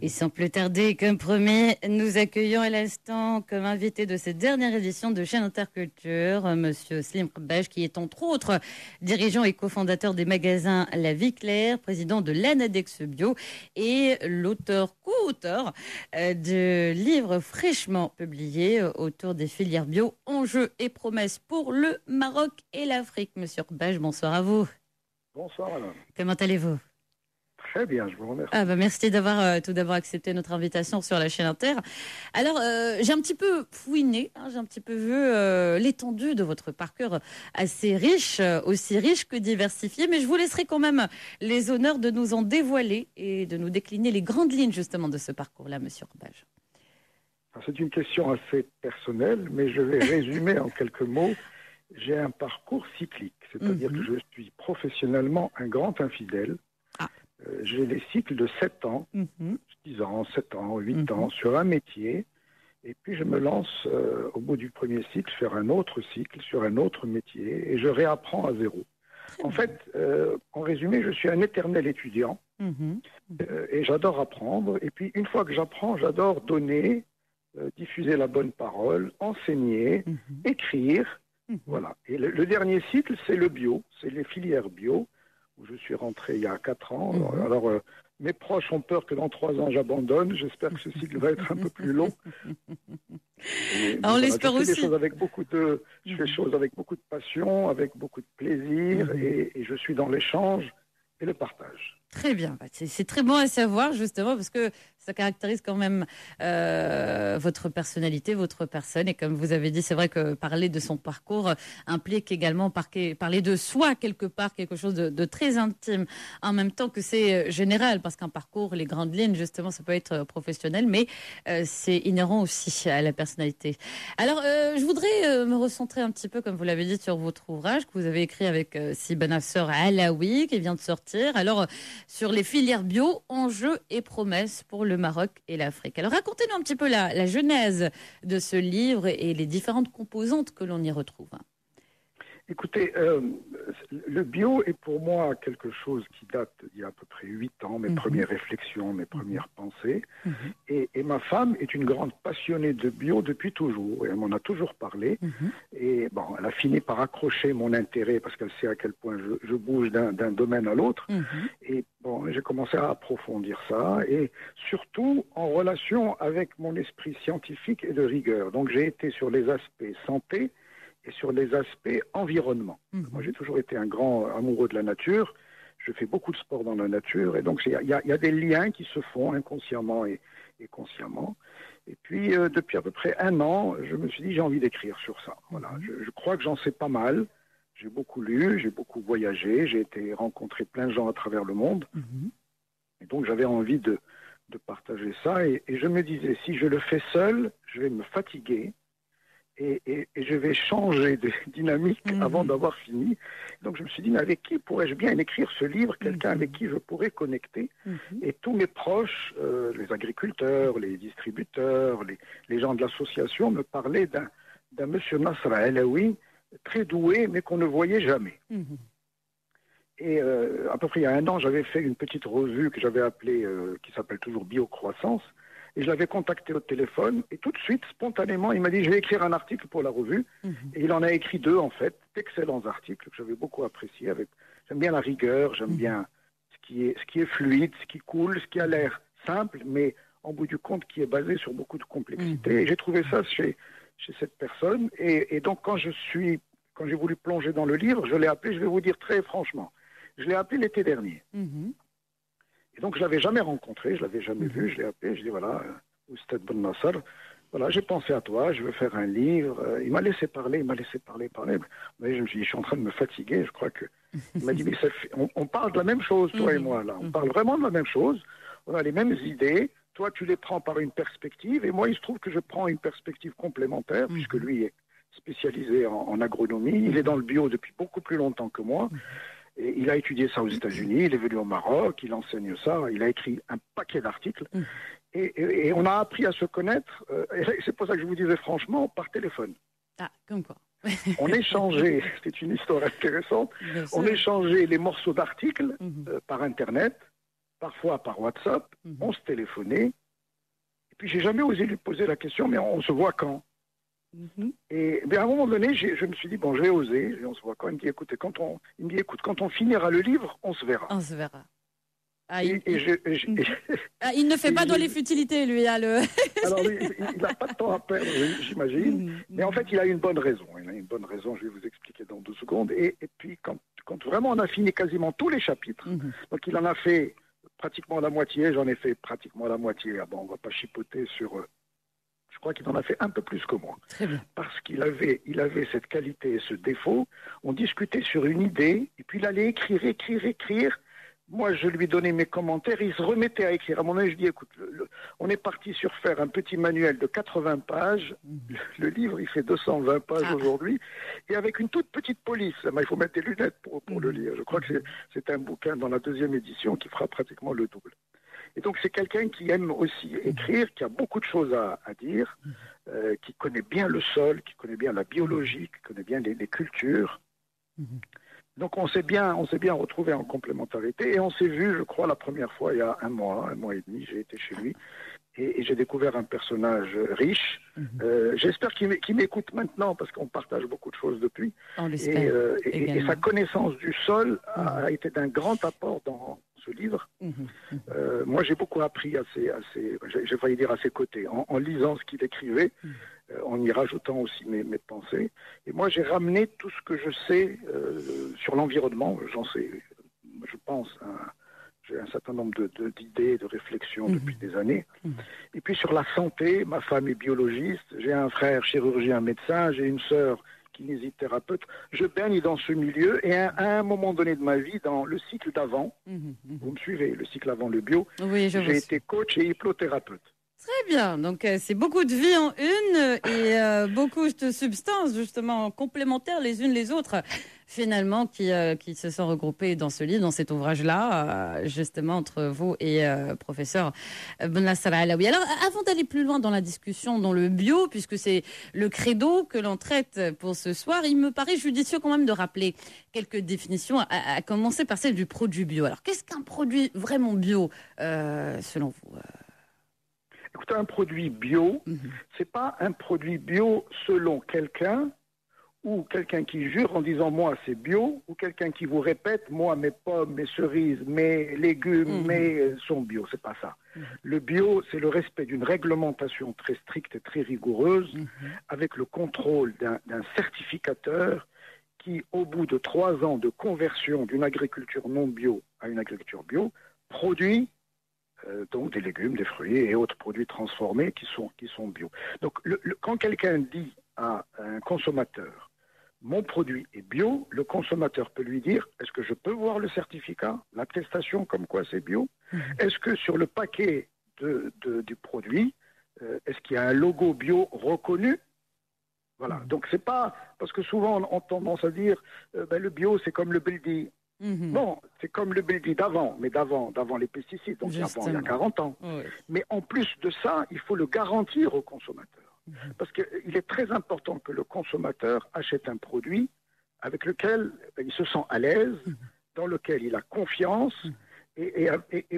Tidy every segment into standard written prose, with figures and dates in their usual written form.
Et sans plus tarder, comme promis, nous accueillons à l'instant comme invité de cette dernière édition de Chaîne Interculture, Monsieur Slim Khabbaj, qui est entre autres dirigeant et cofondateur des magasins La Vie Claire, président de l'Anadex Bio et co-auteur de livres fraîchement publiés autour des filières bio, enjeux et promesses pour le Maroc et l'Afrique. Monsieur Khabbaj, bonsoir à vous. Bonsoir madame. Comment allez-vous ? Très bien, je vous remercie. Merci d'avoir tout d'abord accepté notre invitation sur la chaîne Inter. Alors, j'ai un petit peu fouiné, j'ai un petit peu vu l'étendue de votre parcours assez riche, aussi riche que diversifié, mais je vous laisserai quand même les honneurs de nous en dévoiler et de nous décliner les grandes lignes justement de ce parcours-là, Monsieur Khabbaj. C'est une question assez personnelle, mais je vais résumer en quelques mots. J'ai un parcours cyclique, c'est-à-dire que je suis professionnellement un grand infidèle. J'ai des cycles de 7 ans, 10 ans, 7 ans, 8 ans sur un métier. Et puis je me lance au bout du premier cycle faire un autre cycle sur un autre métier et je réapprends à zéro. En fait, en résumé, je suis un éternel étudiant et j'adore apprendre. Et puis une fois que j'apprends, j'adore donner, diffuser la bonne parole, enseigner, écrire. Voilà. Et le dernier cycle, c'est le bio, c'est les filières bio, où je suis rentré il y a 4 ans. Alors, mes proches ont peur que dans 3 ans, j'abandonne. J'espère que ce cycle va être un peu plus long. On l'espère aussi. Je fais des choses avec beaucoup de passion, avec beaucoup de plaisir, et je suis dans l'échange et le partage. Très bien, c'est très bon à savoir justement parce que ça caractérise quand même votre personnalité, votre personne. Et comme vous avez dit, c'est vrai que parler de son parcours implique également parler de soi quelque part, quelque chose de très intime, en même temps que c'est général, parce qu'un parcours, les grandes lignes, justement, ça peut être professionnel, mais c'est inhérent aussi à la personnalité. Alors, je voudrais me recentrer un petit peu, comme vous l'avez dit, sur votre ouvrage que vous avez écrit avec Siba Nasser Alaoui, qui vient de sortir. Alors, sur les filières bio, enjeux et promesses pour le Maroc et l'Afrique. Alors racontez-nous un petit peu la genèse de ce livre et les différentes composantes que l'on y retrouve. Écoutez, le bio est pour moi quelque chose qui date d'il y a à peu près 8 ans, mes premières réflexions, mes premières pensées. Et ma femme est une grande passionnée de bio depuis toujours, et elle m'en a toujours parlé. Et bon, elle a fini par accrocher mon intérêt parce qu'elle sait à quel point je bouge d'un domaine à l'autre. Et bon, j'ai commencé à approfondir ça, et surtout en relation avec mon esprit scientifique et de rigueur. Donc j'ai été sur les aspects santé, et sur les aspects environnement. Moi, j'ai toujours été un grand amoureux de la nature. Je fais beaucoup de sport dans la nature. Et donc, il y a des liens qui se font inconsciemment et consciemment. Et puis, depuis à peu près 1 an, je me suis dit, j'ai envie d'écrire sur ça. Voilà. Je crois que j'en sais pas mal. J'ai beaucoup lu, j'ai beaucoup voyagé. J'ai été rencontrer plein de gens à travers le monde. Et donc, j'avais envie de partager ça. Et je me disais, si je le fais seul, je vais me fatiguer. Et je vais changer de dynamique avant d'avoir fini. Donc je me suis dit, mais avec qui pourrais-je bien écrire ce livre? Quelqu'un avec qui je pourrais connecter. Et tous mes proches, les agriculteurs, les distributeurs, les gens de l'association me parlaient d'un monsieur Nasser Alaoui, très doué, mais qu'on ne voyait jamais. Et à peu près il y a 1 an, j'avais fait une petite revue que j'avais appelée, qui s'appelle toujours Biocroissance. Et je l'avais contacté au téléphone, et tout de suite, spontanément, il m'a dit, je vais écrire un article pour la revue. Et il en a écrit 2, en fait, d'excellents articles que j'avais beaucoup appréciés. J'aime bien la rigueur, j'aime bien ce qui est fluide, ce qui coule, ce qui a l'air simple, mais en bout du compte, qui est basé sur beaucoup de complexité. Et j'ai trouvé ça chez cette personne. Et donc, quand j'ai voulu plonger dans le livre, je l'ai appelé, je vais vous dire très franchement, je l'ai appelé l'été dernier. Et donc, je ne l'avais jamais rencontré, je ne l'avais jamais vu, je l'ai appelé, je dis voilà, Oustad Ben Nasser, voilà, j'ai pensé à toi, je veux faire un livre. Il m'a laissé parler. Mais je me suis dit, je suis en train de me fatiguer, je crois que... Il m'a dit, mais on parle de la même chose, toi et moi, là. On parle vraiment de la même chose, on a les mêmes idées, toi tu les prends par une perspective, et moi il se trouve que je prends une perspective complémentaire, puisque lui est spécialisé en agronomie, il est dans le bio depuis beaucoup plus longtemps que moi. Et il a étudié ça aux États-Unis, il est venu au Maroc, il enseigne ça, il a écrit un paquet d'articles. Et on a appris à se connaître, et c'est pour ça que je vous disais franchement, par téléphone. Ah, comme quoi. On échangeait, c'est une histoire intéressante, on échangeait les morceaux d'articles par Internet, parfois par WhatsApp, on se téléphonait. Et puis j'ai jamais osé lui poser la question, mais on se voit quand? Et mais à un moment donné, je me suis dit, bon, je vais oser, on se voit quand? Il me dit, écoutez, quand on finira le livre, on se verra. On se verra. Il ne fait pas dans les futilités, lui. Alors, il n'a pas de temps à perdre, j'imagine. Mais en fait, il a une bonne raison. Il a une bonne raison, je vais vous expliquer dans 2 secondes. Et puis, quand vraiment on a fini quasiment tous les chapitres, donc il en a fait pratiquement la moitié, j'en ai fait pratiquement la moitié. Ah bon, on ne va pas chipoter sur... je crois qu'il en a fait un peu plus que moi. Très bien. Parce qu'il avait cette qualité et ce défaut. On discutait sur une idée, et puis il allait écrire. Moi, je lui donnais mes commentaires, il se remettait à écrire. À mon avis, je dis, écoute, on est parti sur faire un petit manuel de 80 pages. Le livre, il fait 220 pages aujourd'hui. Et avec une toute petite police. Il faut mettre des lunettes pour le lire. Je crois que c'est un bouquin dans la 2e édition qui fera pratiquement le double. Et donc, c'est quelqu'un qui aime aussi écrire, qui a beaucoup de choses à dire, qui connaît bien le sol, qui connaît bien la biologie, qui connaît bien les cultures. Donc on s'est bien retrouvés en complémentarité et on s'est vu, je crois, la première fois il y a un mois et demi, j'ai été chez lui et j'ai découvert un personnage riche. J'espère qu'il m'écoute maintenant parce qu'on partage beaucoup de choses depuis. On l'espère. Et sa connaissance du sol a été d'un grand apport dans ce livre. Moi j'ai beaucoup appris j'ai failli dire à ses côtés, en lisant ce qu'il écrivait. En y rajoutant aussi mes pensées. Et moi, j'ai ramené tout ce que je sais sur l'environnement. J'en sais, je pense, j'ai un certain nombre d'idées, de réflexions depuis des années. Et puis sur la santé, ma femme est biologiste, j'ai un frère chirurgien médecin, j'ai une sœur kinésithérapeute. Je baigne dans ce milieu et à un moment donné de ma vie, dans le cycle d'avant, vous me suivez, le cycle avant le bio, j'ai été coach et hypnothérapeute. Très bien, donc c'est beaucoup de vie en une et beaucoup de substances justement complémentaires les unes les autres finalement qui se sont regroupées dans ce livre, dans cet ouvrage-là, justement entre vous et professeur Bennasser Alaoui. Alors avant d'aller plus loin dans la discussion dans le bio, puisque c'est le credo que l'on traite pour ce soir, il me paraît judicieux quand même de rappeler quelques définitions, à commencer par celle du produit bio. Alors qu'est-ce qu'un produit vraiment bio selon vous Écoutez, un produit bio, c'est pas un produit bio selon quelqu'un ou quelqu'un qui jure en disant moi c'est bio ou quelqu'un qui vous répète moi mes pommes, mes cerises, mes légumes, sont bio. C'est pas ça. Le bio, c'est le respect d'une réglementation très stricte et très rigoureuse avec le contrôle d'un certificateur qui, au bout de 3 ans de conversion d'une agriculture non bio à une agriculture bio, produit donc des légumes, des fruits et autres produits transformés qui sont bio. Donc quand quelqu'un dit à un consommateur mon produit est bio, le consommateur peut lui dire est-ce que je peux voir le certificat, l'attestation comme quoi c'est bio? Est-ce que sur le paquet du produit, est-ce qu'il y a un logo bio reconnu? Voilà, donc c'est pas, parce que souvent on a tendance à dire le bio c'est comme le Beldi. Non, c'est comme le Beldi d'avant, mais d'avant les pesticides, donc il y a 40 ans. Oui. Mais en plus de ça, il faut le garantir au consommateur. Parce qu'il est très important que le consommateur achète un produit avec lequel il se sent à l'aise, dans lequel il a confiance, et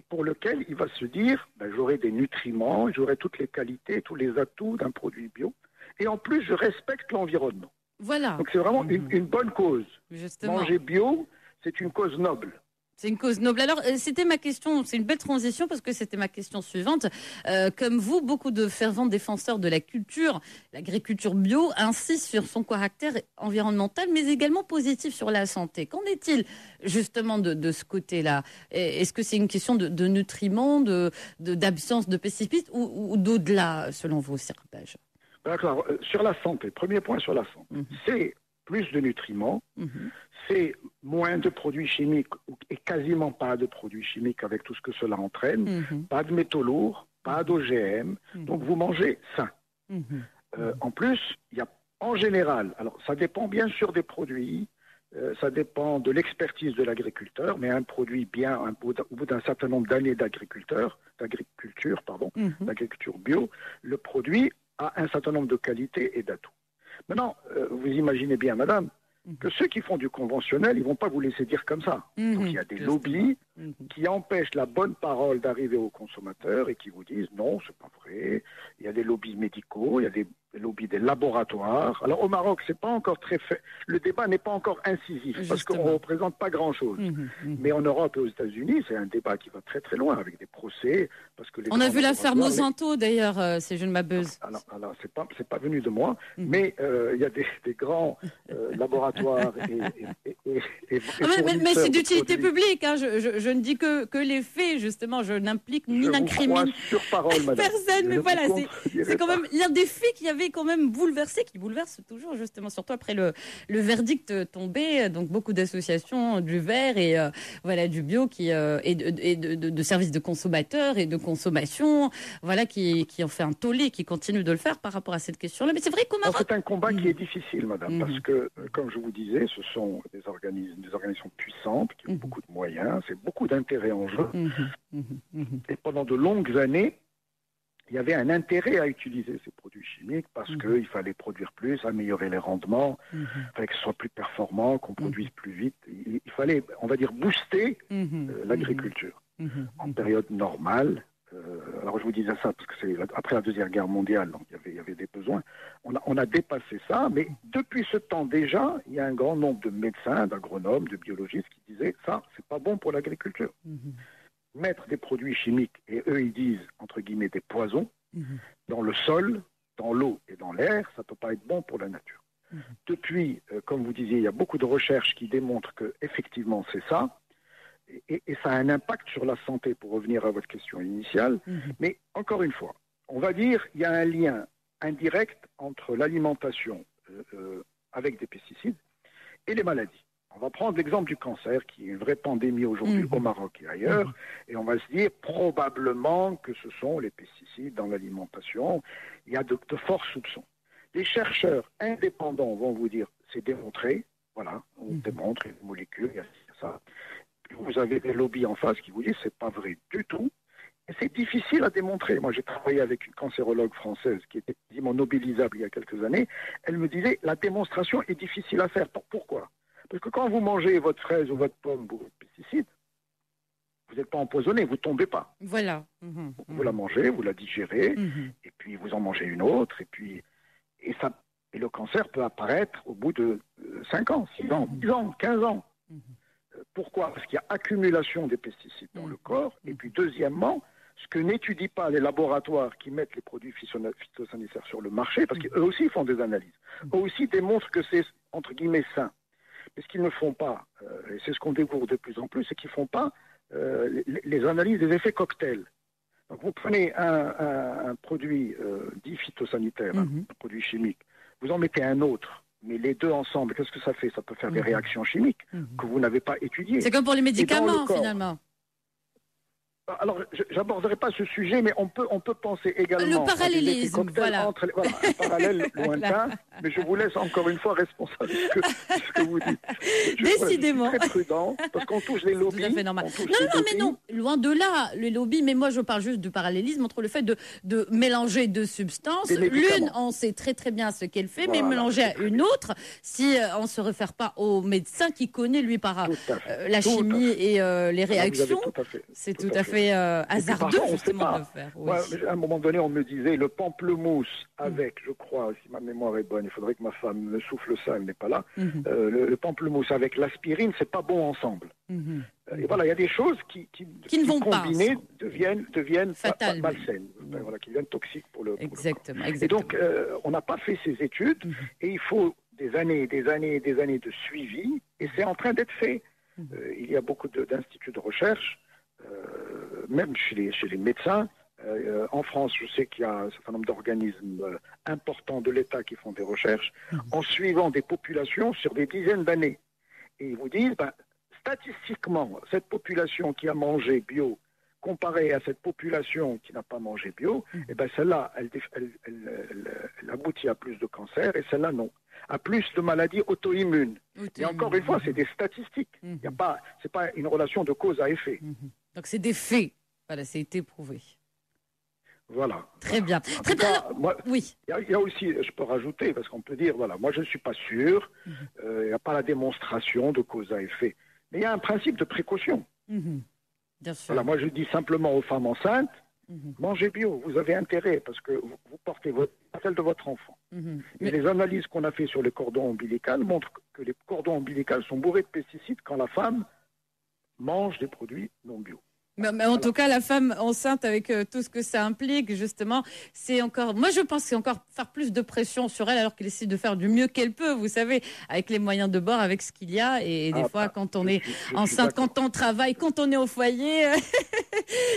pour lequel il va se dire j'aurai des nutriments, j'aurai toutes les qualités, tous les atouts d'un produit bio, et en plus je respecte l'environnement. Voilà. Donc c'est vraiment une bonne cause. Justement. Manger bio, c'est une cause noble. C'est une cause noble. Alors, c'était ma question, c'est une belle transition parce que c'était ma question suivante. Comme vous, beaucoup de fervents défenseurs de la culture, l'agriculture bio, insistent sur son caractère environnemental, mais également positif sur la santé. Qu'en est-il justement de ce côté-là? Est-ce que c'est une question de nutriments, d'absence de pesticides ou d'au-delà, selon vous, Serpage? D'accord. Sur la santé, premier point sur la santé, c'est plus de nutriments, c'est moins de produits chimiques et quasiment pas de produits chimiques avec tout ce que cela entraîne, pas de métaux lourds, pas d'OGM, donc vous mangez sain. En plus, il y a en général, alors ça dépend bien sûr des produits, ça dépend de l'expertise de l'agriculteur, mais un produit bien, au bout d'un certain nombre d'années d'agriculture bio, le produit a un certain nombre de qualités et d'atouts. Maintenant, vous imaginez bien, madame, que ceux qui font du conventionnel, ils ne vont pas vous laisser dire comme ça. Donc il y a des lobbies qui empêchent la bonne parole d'arriver aux consommateurs et qui vous disent non, c'est pas vrai. Il y a des lobbies médicaux, il y a des lobbies des laboratoires. Alors au Maroc, c'est pas encore très fait. Le débat n'est pas encore incisif parce qu'on ne représente pas grand-chose. Mais en Europe et aux États-Unis, c'est un débat qui va très très loin avec des procès. Parce que on a vu l'affaire Monsanto d'ailleurs, si je ne m'abuse. Alors c'est pas venu de moi, mais il y a des grands laboratoires mais c'est d'utilité publique. Hein. Je ne dis que les faits, justement. Je n'implique ni n'incrimine personne. Mais voilà, c'est quand même l'un des faits qui avait quand même bouleversé, qui bouleverse toujours, justement, surtout après le verdict tombé. Donc, beaucoup d'associations du vert et voilà, du bio et de services de consommateurs et de consommation, voilà, qui ont fait un tollé, qui continuent de le faire par rapport à cette question-là. Mais c'est vrai qu'au Maroc... C'est un combat qui est difficile, madame, parce que, comme je vous disais, ce sont des organisations puissantes qui ont beaucoup de moyens, c'est beaucoup d'intérêt en jeu. Et pendant de longues années, il y avait un intérêt à utiliser ces produits chimiques parce qu'il fallait produire plus, améliorer les rendements, il fallait que ce soit plus performant, qu'on produise plus vite. Il fallait, on va dire, booster l'agriculture. En période normale, alors je vous disais ça parce que c'est après la Deuxième Guerre mondiale, donc il y avait des besoins. On a dépassé ça, mais depuis ce temps déjà, il y a un grand nombre de médecins, d'agronomes, de biologistes qui disaient ça, c'est pas bon pour l'agriculture. Mettre des produits chimiques, et eux ils disent, entre guillemets, des poisons, dans le sol, dans l'eau et dans l'air, ça ne peut pas être bon pour la nature. Depuis, comme vous disiez, il y a beaucoup de recherches qui démontrent que effectivement c'est ça, et ça a un impact sur la santé, pour revenir à votre question initiale. Mais encore une fois, on va dire qu'il y a un lien indirect entre l'alimentation avec des pesticides et les maladies. On va prendre l'exemple du cancer, qui est une vraie pandémie aujourd'hui au Maroc et ailleurs, et on va se dire probablement que ce sont les pesticides dans l'alimentation. Il y a de forts soupçons. Les chercheurs indépendants vont vous dire c'est démontré, voilà, on démontre les molécules, il y a ça. Vous avez des lobbies en face qui vous disent c'est pas vrai du tout. Et c'est difficile à démontrer. Moi, j'ai travaillé avec une cancérologue française qui était quasiment nobilisable il y a quelques années. Elle me disait la démonstration est difficile à faire. Pourquoi ? Parce que quand vous mangez votre fraise ou votre pomme ou votre pesticide, vous n'êtes pas empoisonné, vous ne tombez pas. Voilà. Vous la mangez, vous la digérez, et puis vous en mangez une autre, et le cancer peut apparaître au bout de 5 ans, 6 ans, 10 ans, 15 ans. Pourquoi ? Parce qu'il y a accumulation des pesticides dans le corps, et puis deuxièmement, ce que n'étudient pas les laboratoires qui mettent les produits phytosanitaires sur le marché, parce qu'eux aussi font des analyses, eux aussi démontrent que c'est, entre guillemets, sain. Mais ce qu'ils ne font pas, et c'est ce qu'on découvre de plus en plus, c'est qu'ils ne font pas les analyses des effets cocktails. Donc vous prenez un produit dit phytosanitaire, un produit chimique, vous en mettez un autre, mais les deux ensemble, qu'est-ce que ça fait ? Ça peut faire des réactions chimiques que vous n'avez pas étudiées. C'est comme pour les médicaments, finalement. Alors, je n'aborderai pas ce sujet, mais on peut penser également... Le parallélisme, voilà. Un parallèle lointain, mais je vous laisse encore une fois responsable de ce que vous dites. Décidément. Je suis très prudent, parce qu'on touche les lobbies. Tout à fait normal. Non, loin de là, les lobbies, mais moi je parle juste du parallélisme entre le fait de mélanger deux substances. L'une, on sait très très bien ce qu'elle fait, mais mélanger à une autre, si on ne se réfère pas au médecin qui connaît, lui, par la chimie et les réactions, c'est tout à fait hasardeux justement de faire. Oui. À un moment donné, on me disait le pamplemousse avec, je crois, si ma mémoire est bonne, il faudrait que ma femme me souffle ça, elle n'est pas là. Le pamplemousse avec l'aspirine, c'est pas bon ensemble. Et voilà, il y a des choses qui ne vont combinées pas deviennent fatales, malsaines, voilà, qui deviennent toxiques pour le exactement. Et donc, on n'a pas fait ces études et il faut des années et des années et des années de suivi et c'est en train d'être fait. Il y a beaucoup d'instituts de recherche. Même chez les médecins, en France, je sais qu'il y a un certain nombre d'organismes importants de l'État qui font des recherches en suivant des populations sur des dizaines d'années. Et ils vous disent, statistiquement, cette population qui a mangé bio, comparée à cette population qui n'a pas mangé bio, celle-là, elle aboutit à plus de cancer et celle-là, non. À plus de maladies auto-immunes. Et encore une fois, c'est des statistiques. C'est pas une relation de cause à effet. Donc c'est des faits. Voilà, c'est été prouvé. Voilà. Très bien. Très bien. Cas, moi, oui. Il y a aussi, je peux rajouter, parce qu'on peut dire, voilà, moi je ne suis pas sûr, il n'y a pas la démonstration de cause à effet. Mais il y a un principe de précaution. Bien sûr. Voilà, moi je dis simplement aux femmes enceintes, mangez bio, vous avez intérêt, parce que vous portez celle de votre enfant. Et les analyses qu'on a fait sur les cordons ombilicaux montrent que les cordons ombilicaux sont bourrés de pesticides quand la femme mange des produits non bio. Mais en tout cas, la femme enceinte, avec tout ce que ça implique, justement, c'est encore. Moi, je pense que c'est encore faire plus de pression sur elle, alors qu'elle essaie de faire du mieux qu'elle peut, vous savez, avec les moyens de bord, avec ce qu'il y a. Et des fois, quand on est enceinte, quand on travaille, quand on est au foyer.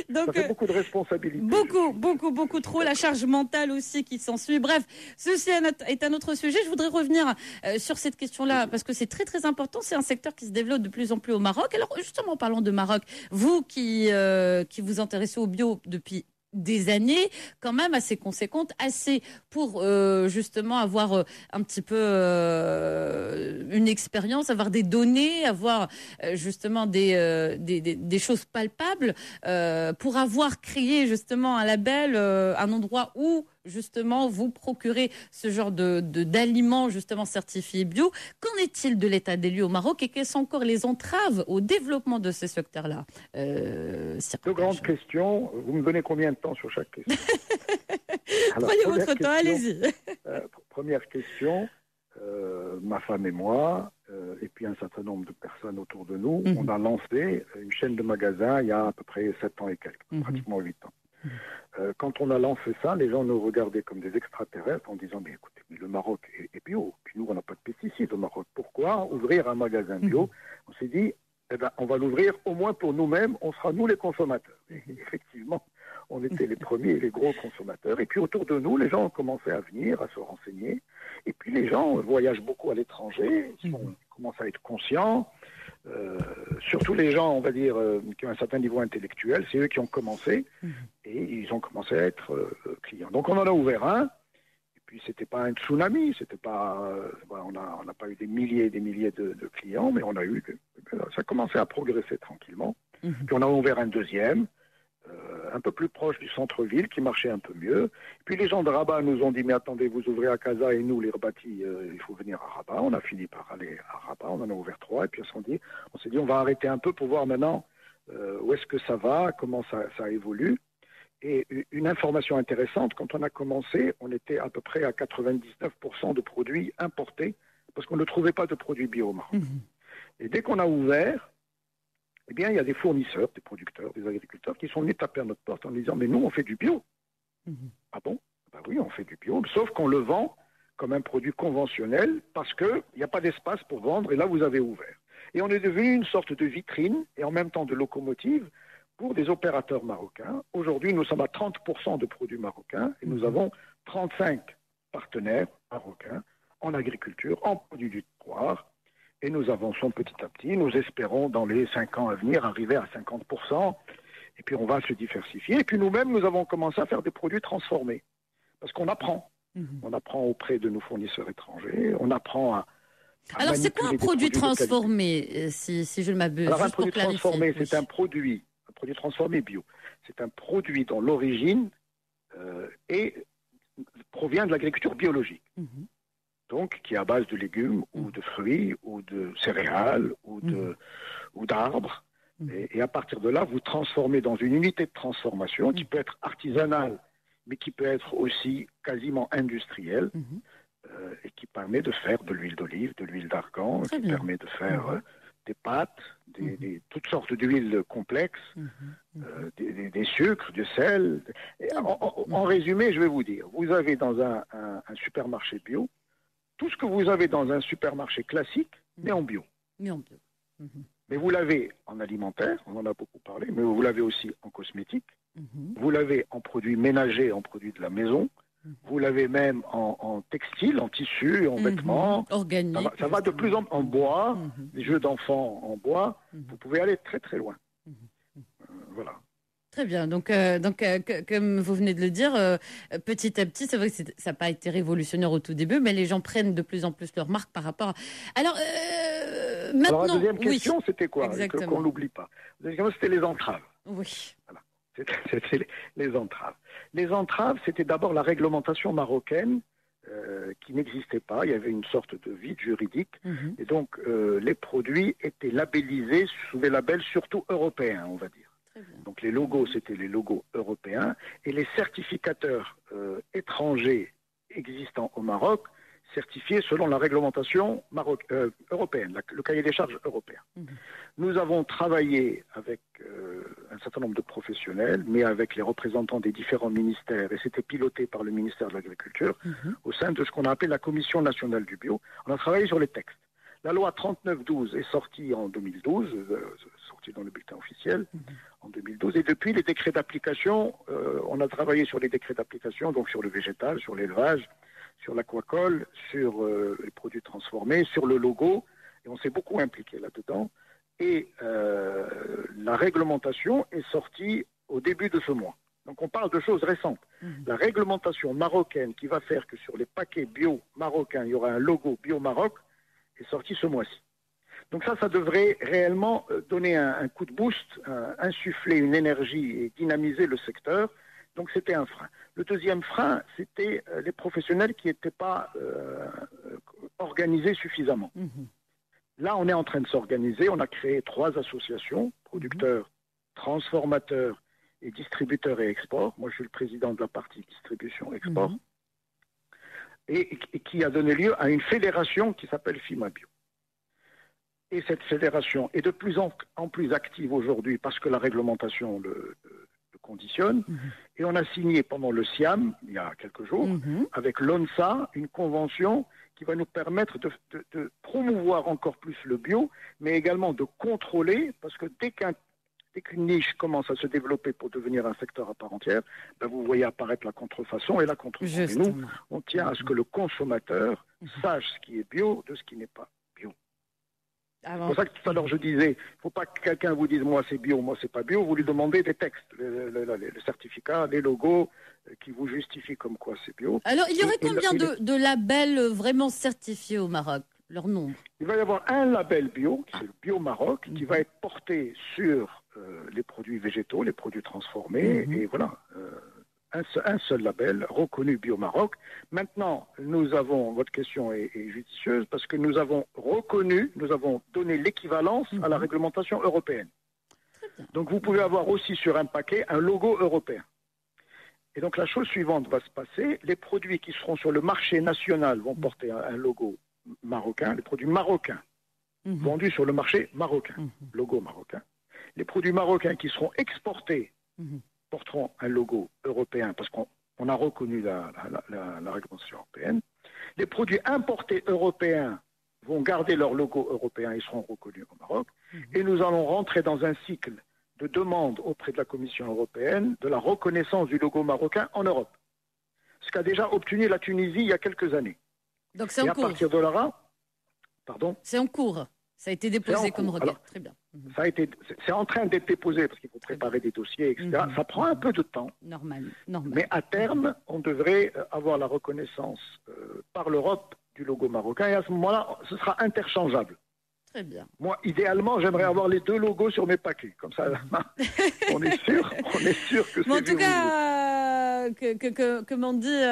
Donc, ça fait beaucoup de responsabilités. Beaucoup trop. La charge mentale aussi qui s'ensuit. Bref, ceci est un autre sujet. Je voudrais revenir sur cette question-là, parce que c'est très, très important. C'est un secteur qui se développe de plus en plus au Maroc. Alors, justement, parlons de Maroc. Vous qui vous intéressez au bio depuis des années, quand même assez conséquente, assez pour justement avoir un petit peu une expérience, avoir des données, avoir justement des choses palpables, pour avoir créé justement un label, un endroit où justement vous procurez ce genre d'aliments justement certifiés bio. Qu'en est-il de l'état des lieux au Maroc et quelles sont encore les entraves au développement de ces secteurs-là? Deux grandes questions. Vous me donnez combien de temps sur chaque question? Prenez votre temps, allez-y. Première question, ma femme et moi, et puis un certain nombre de personnes autour de nous, on a lancé une chaîne de magasins il y a à peu près 7 ans et quelques, pratiquement 8 ans. Quand on a lancé ça, les gens nous regardaient comme des extraterrestres en disant mais écoutez, mais le Maroc est bio, puis nous on n'a pas de pesticides au Maroc. Pourquoi ouvrir un magasin bio? On s'est dit, eh ben, on va l'ouvrir au moins pour nous-mêmes, on sera nous les consommateurs. Et effectivement, on était les premiers et les gros consommateurs. Et puis autour de nous, les gens ont commencé à venir, à se renseigner. Et puis les gens voyagent beaucoup à l'étranger, ils commencent à être conscients. Surtout les gens, on va dire, qui ont un certain niveau intellectuel, c'est eux qui ont commencé. Et ils ont commencé à être clients. Donc on en a ouvert un. Et puis c'était pas un tsunami, c'était pas, on n'a pas eu des milliers et des milliers de clients, mais on a eu, ça a commencé à progresser tranquillement. Puis on a ouvert un deuxième, un peu plus proche du centre-ville, qui marchait un peu mieux. Et puis les gens de Rabat nous ont dit, mais attendez, vous ouvrez à Casa et nous, les Rabatis, il faut venir à Rabat. On a fini par aller à Rabat, on en a ouvert 3, et puis on s'est dit, on va arrêter un peu pour voir maintenant où est-ce que ça va, comment ça évolue. Et une information intéressante, quand on a commencé, on était à peu près à 99% de produits importés, parce qu'on ne trouvait pas de produits bio au Maroc. Et dès qu'on a ouvert, eh bien, il y a des fournisseurs, des producteurs, des agriculteurs qui sont venus taper à notre porte en disant « Mais nous, on fait du bio. » Ah bon? Ben oui, on fait du bio, sauf qu'on le vend comme un produit conventionnel parce qu'il n'y a pas d'espace pour vendre, et là, vous avez ouvert. Et on est devenu une sorte de vitrine et en même temps de locomotive pour des opérateurs marocains. Aujourd'hui, nous sommes à 30% de produits marocains et nous avons 35 partenaires marocains en agriculture, en produits du terroir. Et nous avançons petit à petit. Nous espérons, dans les 5 ans à venir, arriver à 50%. Et puis, on va se diversifier. Et puis, nous-mêmes, nous avons commencé à faire des produits transformés. Parce qu'on apprend. On apprend auprès de nos fournisseurs étrangers. On apprend à alors, c'est quoi un produit transformé, si je ne m'abuse? Alors, un produit transformé, c'est un produit transformé bio. C'est un produit dont l'origine provient de l'agriculture biologique. Donc, qui est à base de légumes ou de fruits ou de céréales ou d'arbres. Et à partir de là, vous transformez dans une unité de transformation qui peut être artisanale, mais qui peut être aussi quasiment industrielle, et qui permet de faire de l'huile d'olive, de l'huile d'argan, qui permet de faire des pâtes, toutes sortes d'huiles complexes, des sucres, du sel. En résumé, je vais vous dire, vous avez dans un supermarché bio tout ce que vous avez dans un supermarché classique, mais en bio. Mais vous l'avez en alimentaire, on en a beaucoup parlé, mais vous l'avez aussi en cosmétique, vous l'avez en produits ménagers, en produits de la maison, vous l'avez même en textile, en tissu, en vêtements. Organique. Ça va de plus en bois, des jeux d'enfants en bois. Vous pouvez aller très très loin. Voilà. Très bien. Donc, comme vous venez de le dire, petit à petit, c'est vrai que ça n'a pas été révolutionnaire au tout début, mais les gens prennent de plus en plus leur marque par rapport. Alors, maintenant. Alors, la deuxième question, c'était quoi? Exactement. Qu'on n'oublie pas. La deuxième question, c'était les entraves. Oui. Voilà. C'était les entraves. Les entraves, c'était d'abord la réglementation marocaine qui n'existait pas. Il y avait une sorte de vide juridique. Et donc, les produits étaient labellisés sous des labels surtout européens, on va dire. Donc, les logos, c'était les logos européens. Et les certificateurs étrangers existants au Maroc certifiés selon la réglementation européenne, le cahier des charges européen. Nous avons travaillé avec un certain nombre de professionnels, mais avec les représentants des différents ministères, et c'était piloté par le ministère de l'Agriculture, au sein de ce qu'on a appelé la Commission nationale du bio. On a travaillé sur les textes. La loi 3912 est sortie en 2012, sortie dans le bulletin officiel en 2012, et depuis les décrets d'application, on a travaillé sur les décrets d'application, donc sur le végétal, sur l'élevage, sur l'aquacole, sur les produits transformés, sur le logo, et on s'est beaucoup impliqué là-dedans. Et la réglementation est sortie au début de ce mois. Donc on parle de choses récentes. La réglementation marocaine qui va faire que sur les paquets bio marocains, il y aura un logo Bio Maroc, est sortie ce mois-ci. Donc ça devrait réellement donner un coup de boost, insuffler une énergie et dynamiser le secteur. Donc c'était un frein. Le deuxième frein, c'était les professionnels qui n'étaient pas organisés suffisamment. Là, on est en train de s'organiser. On a créé 3 associations, producteurs, transformateurs et distributeurs et export. Moi, je suis le président de la partie distribution-export. Et qui a donné lieu à une fédération qui s'appelle FIMABio. Et cette fédération est de plus en plus active aujourd'hui parce que la réglementation le conditionne. Et on a signé pendant le SIAM, il y a quelques jours, avec l'ONSA, une convention qui va nous permettre de promouvoir encore plus le bio, mais également de contrôler, parce que dès qu'une niche commence à se développer pour devenir un secteur à part entière, vous voyez apparaître la contrefaçon et la contrefaçon. Et nous, on tient à ce que le consommateur sache ce qui est bio de ce qui n'est pas bio. C'est pour ça que tout à l'heure je disais, il ne faut pas que quelqu'un vous dise moi c'est bio, moi c'est pas bio, vous lui demandez des textes, le certificat, les logos qui vous justifient comme quoi c'est bio. Alors il y aurait combien de labels vraiment certifiés au Maroc, leur nombre? Il va y avoir un label bio, c'est le Bio Maroc, qui va être porté sur les produits végétaux, les produits transformés, et voilà, un seul label reconnu Bio Maroc. Maintenant, votre question est judicieuse, parce que nous avons donné l'équivalence à la réglementation européenne. Donc vous pouvez avoir aussi sur un paquet un logo européen. Et donc la chose suivante va se passer, les produits qui seront sur le marché national vont porter un logo marocain, les produits marocains vendus sur le marché marocain, logo marocain. Les produits marocains qui seront exportés porteront un logo européen parce qu'on a reconnu la réglementation européenne. Les produits importés européens vont garder leur logo européen et seront reconnus au Maroc. Et nous allons rentrer dans un cycle de demande auprès de la Commission européenne de la reconnaissance du logo marocain en Europe. Ce qu'a déjà obtenu la Tunisie il y a quelques années. Donc c'est en cours. À partir de là, pardon. C'est en cours. Ça a été déposé comme requête. Alors, très bien. C'est en train d'être déposé parce qu'il faut préparer des dossiers, etc. Ça prend un peu de temps. Normal. Mais à terme, on devrait avoir la reconnaissance par l'Europe du logo marocain. Et à ce moment-là, ce sera interchangeable. Très bien. Moi, idéalement, j'aimerais avoir les 2 logos sur mes paquets. Comme ça, on est sûr que c'est. En tout cas, comme on dit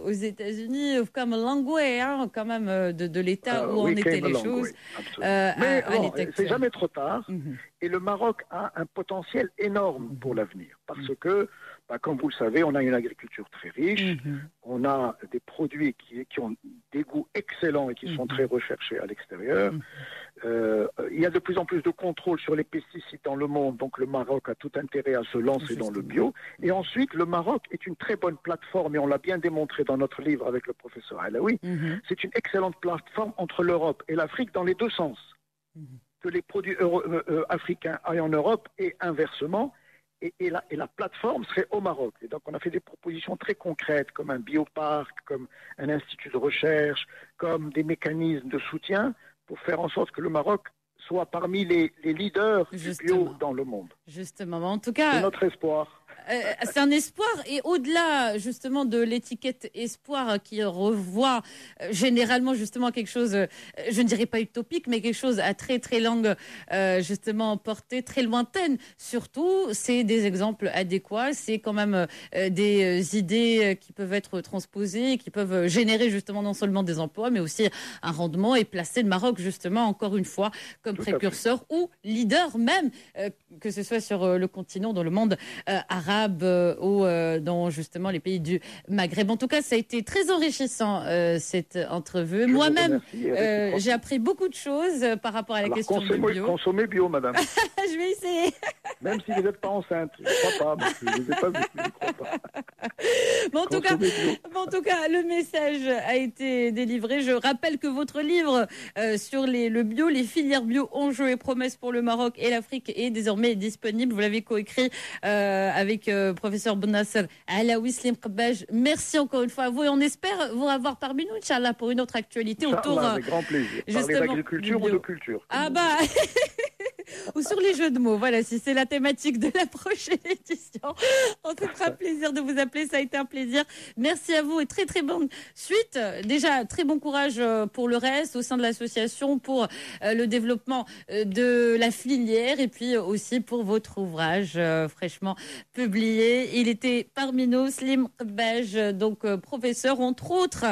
aux États-Unis, comme langué, quand même, de l'état où en étaient les choses. Mais c'est jamais trop tard. Et le Maroc a un potentiel énorme pour l'avenir. Parce que, comme vous le savez, on a une agriculture très riche. On a des produits qui ont des goûts excellents et qui sont très recherchés à l'extérieur. Il y a de plus en plus de contrôle sur les pesticides dans le monde, donc le Maroc a tout intérêt à se lancer dans le bio. Et ensuite, le Maroc est une très bonne plateforme, et on l'a bien démontré dans notre livre avec le professeur Alaoui, c'est une excellente plateforme entre l'Europe et l'Afrique dans les 2 sens. Que les produits africains aillent en Europe et inversement, et la plateforme serait au Maroc. Et donc on a fait des propositions très concrètes, comme un bioparc, comme un institut de recherche, comme des mécanismes de soutien, pour faire en sorte que le Maroc soit parmi les leaders du bio dans le monde. Justement. En tout cas, c'est notre espoir. c'est un espoir. Et au-delà, justement, de l'étiquette espoir qui revoit généralement, justement, quelque chose, je ne dirais pas utopique, mais quelque chose à très, très longue, justement, portée, très lointaine. Surtout, c'est des exemples adéquats. C'est quand même des idées qui peuvent être transposées, qui peuvent générer, justement, non seulement des emplois, mais aussi un rendement et placer le Maroc, justement, encore une fois, comme précurseur ou leader même, que ce soit sur le continent, dans le monde arabe ou dans justement les pays du Maghreb. En tout cas, ça a été très enrichissant cette entrevue. Moi-même, j'ai appris beaucoup de choses par rapport à la question du bio. Consommez bio, madame. Je vais essayer. Même si vous n'êtes pas enceinte, je ne crois pas. Je ne sais pas, je ne crois pas. Bon, en tout cas, le message a été délivré. Je rappelle que votre livre sur le bio, les filières bio, enjeux et promesses pour le Maroc et l'Afrique est désormais disponible. Vous l'avez coécrit avec professeur Bonnasser Alaoui Slim Qabbaj. Merci encore une fois à vous et on espère vous avoir parmi nous, Inch'Allah, pour une autre actualité autour. Avec grand plaisir. Parler d'agriculture ou de culture. Ah bah ou sur les jeux de mots. Voilà, si c'est la thématique de la prochaine édition, on se fera plaisir de vous appeler. Ça a été un plaisir. Merci à vous et très très bonne suite. Déjà, très bon courage pour le reste au sein de l'association, pour le développement de la filière et puis aussi pour votre ouvrage fraîchement publié. Il était parmi nous, Slim Qabbaj, donc professeur, entre autres,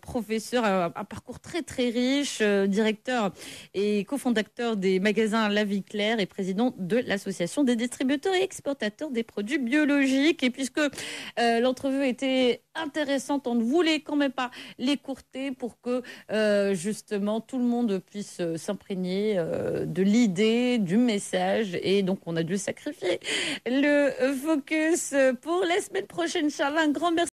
professeur, un parcours très très riche, directeur et cofondateur des magasins La Vie Claire et président de l'association des distributeurs et exportateurs des produits biologiques. Et puisque l'entrevue était intéressante, on ne voulait quand même pas l'écourter pour que justement tout le monde puisse s'imprégner de l'idée, du message. Et donc on a dû sacrifier le focus pour la semaine prochaine. Inch'Allah, un grand merci.